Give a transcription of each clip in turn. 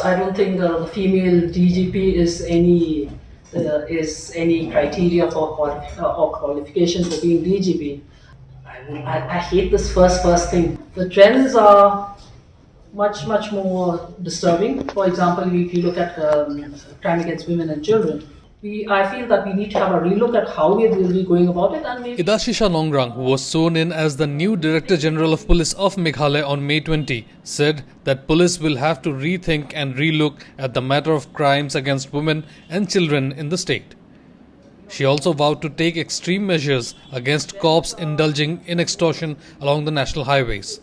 I don't think the female DGP is any criteria for or qualification for being DGP. I hate this first thing. The trends are much more disturbing. For example, if you look at crime against women and children, I feel that we need to have a relook at how we will be going about it, and maybe Idashisha Nongrang, who was sworn in as the new Director General of Police of Meghalaya on May 20, said that police will have to rethink and relook at the matter of crimes against women and children in the state. She also vowed to take extreme measures against cops indulging in extortion along the national highways.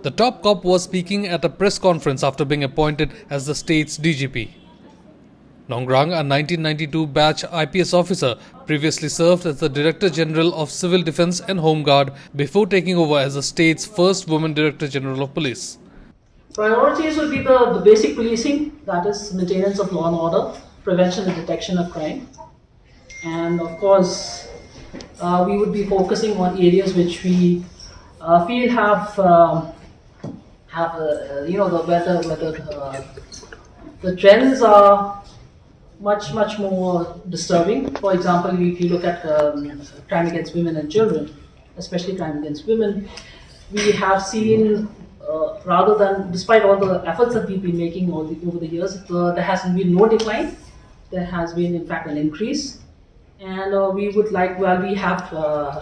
The top cop was speaking at a press conference after being appointed as the state's DGP. Nongrang, a 1992 batch IPS officer, previously served as the Director General of Civil Defence and Home Guard before taking over as the state's first woman Director General of Police. priorities would be the basic policing, that is maintenance of law and order, prevention and detection of crime, and of course we would be focusing on areas which we feel have the trends are much more disturbing. For example, if you look at crime against women and children, especially crime against women, we have seen rather than, despite all the efforts that we've been making over the years, there has been no decline. There has been, in fact, an increase. And we would like, we have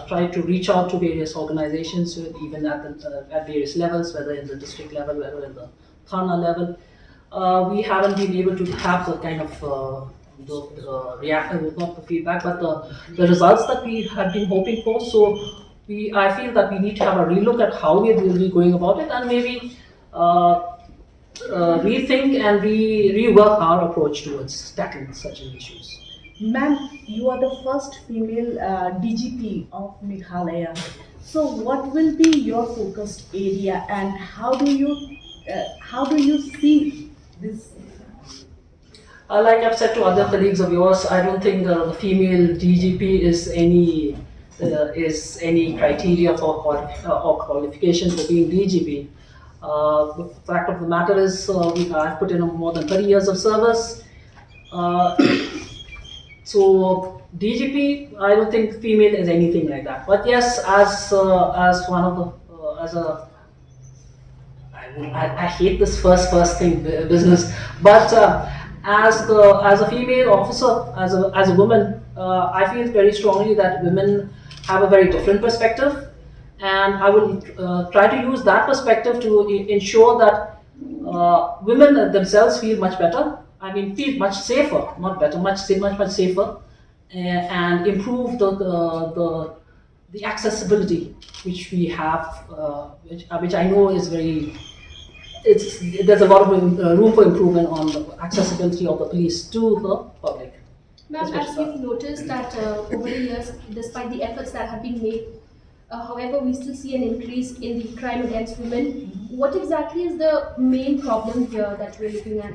tried to reach out to various organizations, even at various levels, whether in the district level, whether in the Thana level. We haven't been able to have the kind of not the feedback, but the results that we had been hoping for. So I feel that we need to have a relook at how we will be going about it, and maybe rethink and rework our approach towards tackling such issues. Ma'am, you are the first female DGP of Meghalaya. So, what will be your focused area, and how do you see this? Like I've said to other colleagues of yours, I don't think the female DGP is any criteria for or qualification for being DGP. The fact of the matter is, I've put in more than 30 years of service. So DGP, I don't think female is anything like that. But yes, as one of the I hate this first thing business. But as a female officer, as a woman, I feel very strongly that women have a very different perspective, and I will try to use that perspective to ensure that women themselves feel much better. I mean, feel much safer, not better, much safer, and improve the accessibility which we have, which I know is very. There's a lot of room for improvement on the accessibility of the police to the public. Ma'am, as we've noticed that over the years, despite the efforts that have been made, however, we still see an increase in the crime against women. What exactly is the main problem here that we're looking at?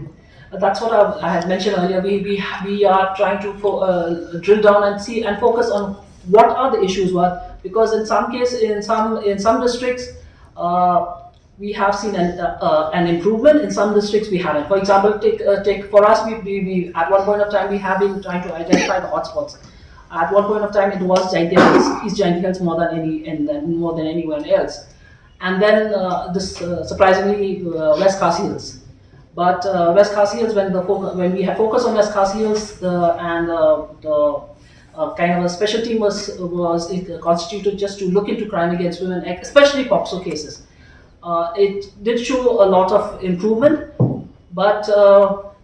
That's what I had mentioned earlier. We are trying to drill down and see and focus on what are the issues. Because in some cases, in some districts, we have seen an improvement. In some districts, we haven't. For example, take for us, we at one point of time we have been trying to identify the hotspots. At one point of time, it was East Jaintia Hills more than anyone else, and then surprisingly West Khasi Hills. But West Khasi Hills, when we had focused on West Khasi Hills, the kind of a special team was constituted just to look into crime against women, especially POCSO cases. It did show a lot of improvement, but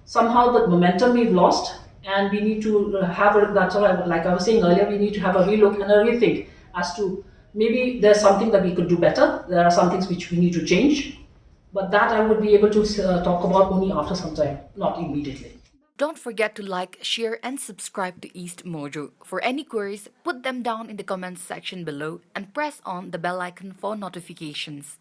somehow the momentum we've lost, and we need to have that's what like I was saying earlier, we need to have a relook and a rethink as to maybe there's something that we could do better. There are some things which we need to change, but that I would be able to talk about only after some time, not immediately. Don't forget to like, share and subscribe to EastMojo. For any queries, put them down in the comments section below and press on the bell icon for notifications.